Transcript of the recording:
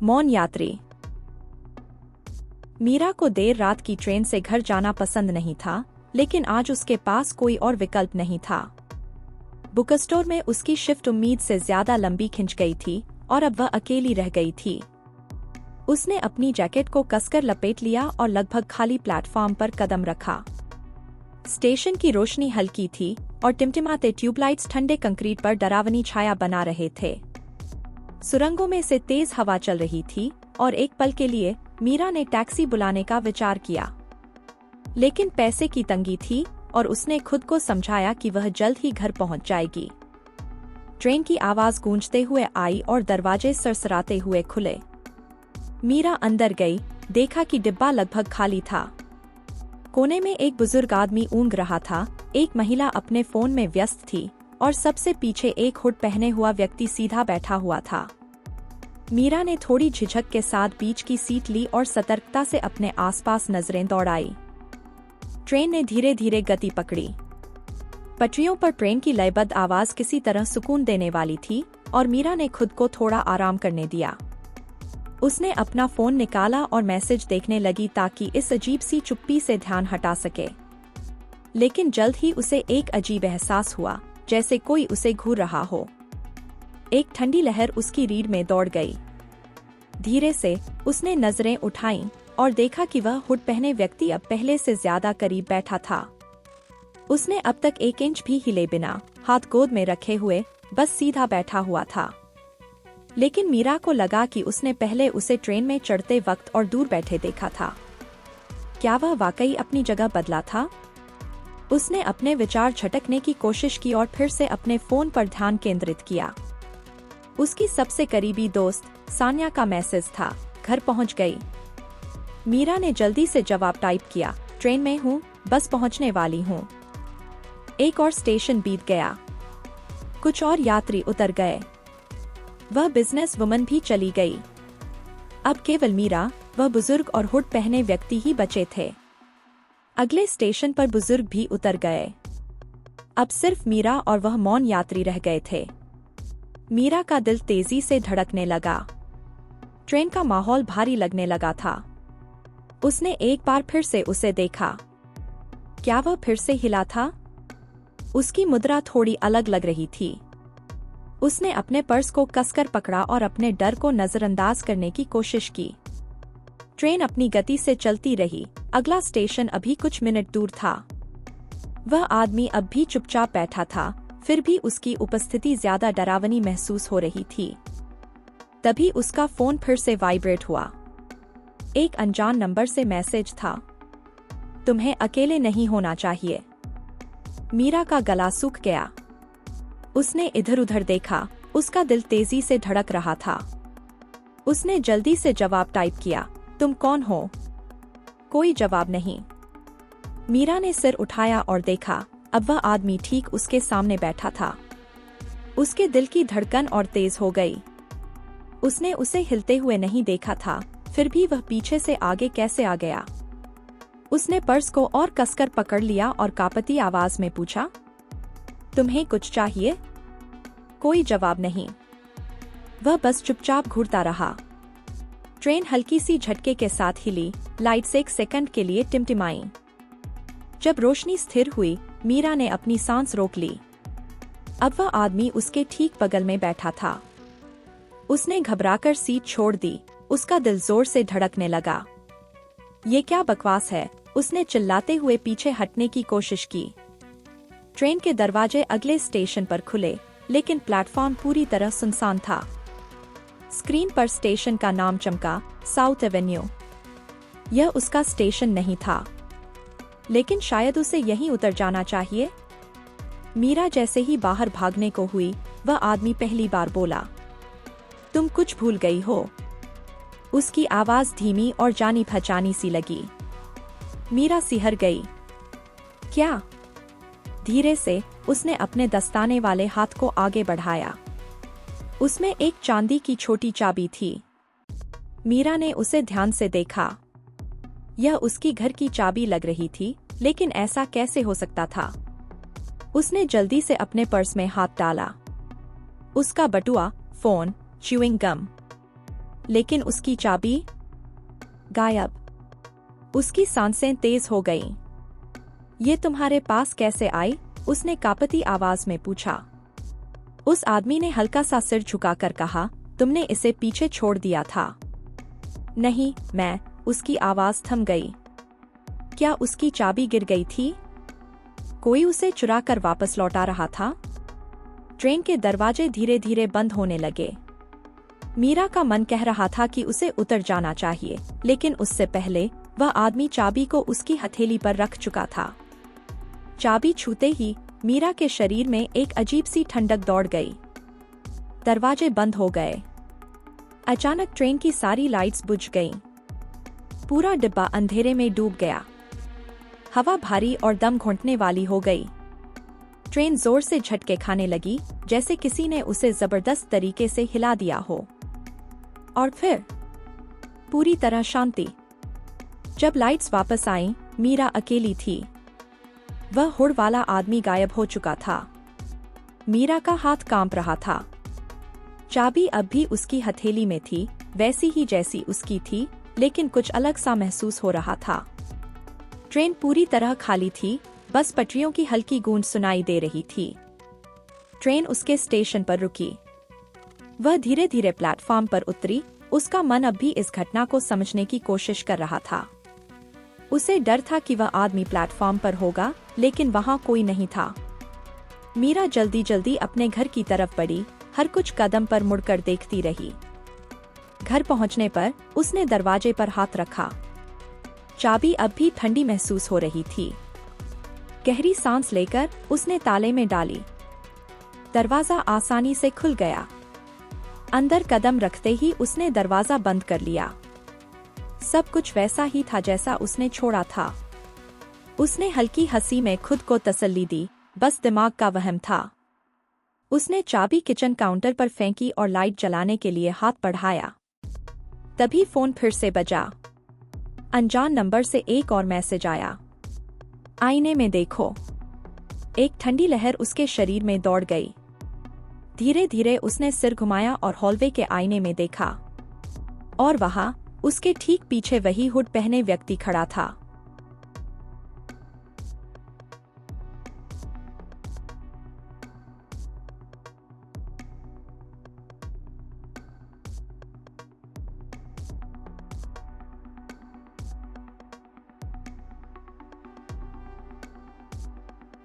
मौन यात्री। मीरा को देर रात की ट्रेन से घर जाना पसंद नहीं था, लेकिन आज उसके पास कोई और विकल्प नहीं था। बुक स्टोर में उसकी शिफ्ट उम्मीद से ज्यादा लंबी खिंच गई थी और अब वह अकेली रह गई थी। उसने अपनी जैकेट को कसकर लपेट लिया और लगभग खाली प्लेटफॉर्म पर कदम रखा। स्टेशन की रोशनी हल्की थी और टिमटिमाते ट्यूबलाइट्स ठंडे कंक्रीट पर डरावनी छाया बना रहे थे। सुरंगों में से तेज हवा चल रही थी और एक पल के लिए मीरा ने टैक्सी बुलाने का विचार किया, लेकिन पैसे की तंगी थी और उसने खुद को समझाया कि वह जल्द ही घर पहुंच जाएगी। ट्रेन की आवाज गूंजते हुए आई और दरवाजे सरसराते हुए खुले। मीरा अंदर गई, देखा कि डिब्बा लगभग खाली था। कोने में एक बुजुर्ग आदमी ऊँघ रहा था, एक महिला अपने फोन में व्यस्त थी और सबसे पीछे एक हुड पहने हुआ व्यक्ति सीधा बैठा हुआ था। मीरा ने थोड़ी झिझक के साथ बीच की सीट ली और सतर्कता से अपने आसपास नजरें दौड़ाई। ट्रेन ने धीरे धीरे गति पकड़ी। पटरियों पर ट्रेन की लयबद्ध आवाज किसी तरह सुकून देने वाली थी और मीरा ने खुद को थोड़ा आराम करने दिया। उसने अपना फोन निकाला और मैसेज देखने लगी ताकि इस अजीब सी चुप्पी से ध्यान हटा सके। लेकिन जल्द ही उसे एक अजीब एहसास हुआ, जैसे कोई उसे घूर रहा हो। एक ठंडी लहर उसकी रीढ़ में दौड़ गई। धीरे से उसने नजरें उठाईं और देखा कि वह हुड पहने व्यक्ति अब पहले से ज्यादा करीब बैठा था। उसने अब तक 1 इंच भी हिले बिना, हाथ गोद में रखे हुए, बस सीधा बैठा हुआ था। लेकिन मीरा को लगा कि उसने पहले उसे ट्रेन में चढ़ते वक्त और दूर बैठे देखा था। क्या वह वाकई अपनी जगह बदला था? उसने अपने विचार झटकने की कोशिश की और फिर से अपने फोन पर ध्यान केंद्रित किया। उसकी सबसे करीबी दोस्त सान्या का मैसेज था, घर पहुंच गई। मीरा ने जल्दी से जवाब टाइप किया, ट्रेन में हूँ, बस पहुंचने वाली हूँ। एक और स्टेशन बीत गया। कुछ और यात्री उतर गए। वह बिजनेस वुमन भी चली गई। अब केवल मीरा, वह बुजुर्ग और हुड पहने व्यक्ति ही बचे थे। अगले स्टेशन पर बुजुर्ग भी उतर गए। अब सिर्फ मीरा और वह मौन यात्री रह गए थे। मीरा का दिल तेजी से धड़कने लगा। ट्रेन का माहौल भारी लगने लगा था। उसने एक बार फिर से उसे देखा। क्या वह फिर से हिला था? उसकी मुद्रा थोड़ी अलग लग रही थी। उसने अपने पर्स को कसकर पकड़ा और अपने डर को नजरअंदाज करने की कोशिश की। ट्रेन अपनी गति से चलती रही। अगला स्टेशन अभी कुछ मिनट दूर था। वह आदमी अब भी चुपचाप बैठा था, फिर भी उसकी उपस्थिति ज्यादा डरावनी महसूस हो रही थी। तभी उसका फोन फिर से वाइब्रेट हुआ। एक अनजान नंबर से मैसेज था, तुम्हें अकेले नहीं होना चाहिए। मीरा का गला सूख गया। उसने इधर उधर देखा, उसका दिल तेजी से धड़क रहा था। उसने जल्दी से जवाब टाइप किया, तुम कौन हो? कोई जवाब नहीं। मीरा ने सिर उठाया और देखा, अब वह आदमी ठीक उसके सामने बैठा था। उसके दिल की धड़कन और तेज हो गई। उसने उसे हिलते हुए नहीं देखा था, फिर भी वह पीछे से आगे कैसे आ गया? उसने पर्स को और कसकर पकड़ लिया और कांपती आवाज में पूछा, तुम्हें कुछ चाहिए? कोई जवाब नहीं। वह बस चुपचाप घूरता रहा। ट्रेन हल्की सी झटके के साथ हिली, लाइट्स 1 सेकंड के लिए टिमटिमाईं। जब रोशनी स्थिर हुई, मीरा ने अपनी सांस रोक ली। अब वह आदमी उसके ठीक बगल में बैठा था। उसने घबराकर सीट छोड़ दी। उसका दिल जोर से धड़कने लगा। ये क्या बकवास है? उसने चिल्लाते हुए पीछे हटने की कोशिश की। ट्रेन के दरवाजे अगले स्टेशन पर खुले, लेकिन प्लेटफॉर्म पूरी तरह सुनसान था। स्क्रीन पर स्टेशन का नाम चमका, साउथ एवेन्यू। यह उसका स्टेशन नहीं था, लेकिन शायद उसे यहीं उतर जाना चाहिए। मीरा जैसे ही बाहर भागने को हुई, वह आदमी पहली बार बोला, तुम कुछ भूल गई हो। उसकी आवाज धीमी और जानी पहचानी सी लगी। मीरा सिहर गई। क्या? धीरे से उसने अपने दस्ताने वाले हाथ को आगे बढ़ाया। उसमें एक चांदी की छोटी चाबी थी। मीरा ने उसे ध्यान से देखा। यह उसकी घर की चाबी लग रही थी, लेकिन ऐसा कैसे हो सकता था? उसने जल्दी से अपने पर्स में हाथ डाला। उसका बटुआ, फोन, च्यूइंग गम। लेकिन उसकी चाबी गायब। उसकी सांसें तेज हो गईं। ये तुम्हारे पास कैसे आई? उसने कांपती आवाज में पूछा। उस आदमी ने हल्का सा सिर झुकाकर कहा, तुमने इसे पीछे छोड़ दिया था। नहीं, मैं। उसकी आवाज थम गई। क्या उसकी चाबी गिर गई थी? कोई उसे चुरा कर वापस लौटा रहा था? ट्रेन के दरवाजे धीरे धीरे बंद होने लगे। मीरा का मन कह रहा था कि उसे उतर जाना चाहिए, लेकिन उससे पहले वह आदमी चाबी को उसकी हथेली पर रख चुका था। चाबी छूते ही मीरा के शरीर में एक अजीब सी ठंडक दौड़ गई। दरवाजे बंद हो गए। अचानक ट्रेन की सारी लाइट्स बुझ गईं। पूरा डिब्बा अंधेरे में डूब गया। हवा भारी और दम घुंटने वाली हो गई। ट्रेन जोर से झटके खाने लगी, जैसे किसी ने उसे जबरदस्त तरीके से हिला दिया हो। और फिर पूरी तरह शांति। जब लाइट्स वापस आईं, मीरा अकेली थी। वह हुड वाला आदमी गायब हो चुका था। मीरा का हाथ कांप रहा था। चाबी अब भी उसकी हथेली में थी, वैसी ही जैसी उसकी थी, लेकिन कुछ अलग सा महसूस हो रहा था। ट्रेन पूरी तरह खाली थी, बस पटरियों की हल्की गूंज सुनाई दे रही थी। ट्रेन उसके स्टेशन पर रुकी। वह धीरे धीरे प्लेटफॉर्म पर उतरी। उसका मन अब भी इस घटना को समझने की कोशिश कर रहा था। उसे डर था कि वह आदमी प्लेटफॉर्म पर होगा, लेकिन वहां कोई नहीं था। मीरा जल्दी जल्दी अपने घर की तरफ बढ़ी, हर कुछ कदम पर मुड़कर देखती रही। घर पहुंचने पर उसने दरवाजे पर हाथ रखा। चाबी अब भी ठंडी महसूस हो रही थी। गहरी सांस लेकर उसने ताले में डाली। दरवाजा आसानी से खुल गया। अंदर कदम रखते ही उसने दरवाजा बंद कर लिया। सब कुछ वैसा ही था जैसा उसने छोड़ा था। उसने हल्की हंसी में खुद को तसल्ली दी, बस दिमाग का वहम था। उसने चाबी किचन काउंटर पर फेंकी और लाइट जलाने के लिए हाथ बढ़ाया। तभी फोन फिर से बजा। अनजान नंबर से एक और मैसेज आया। आईने में देखो। एक ठंडी लहर उसके शरीर में दौड़ गई। धीरे धीरे उसने सिर घुमाया और हॉलवे के आईने में देखा। और वहां उसके ठीक पीछे वही हुड पहने व्यक्ति खड़ा था।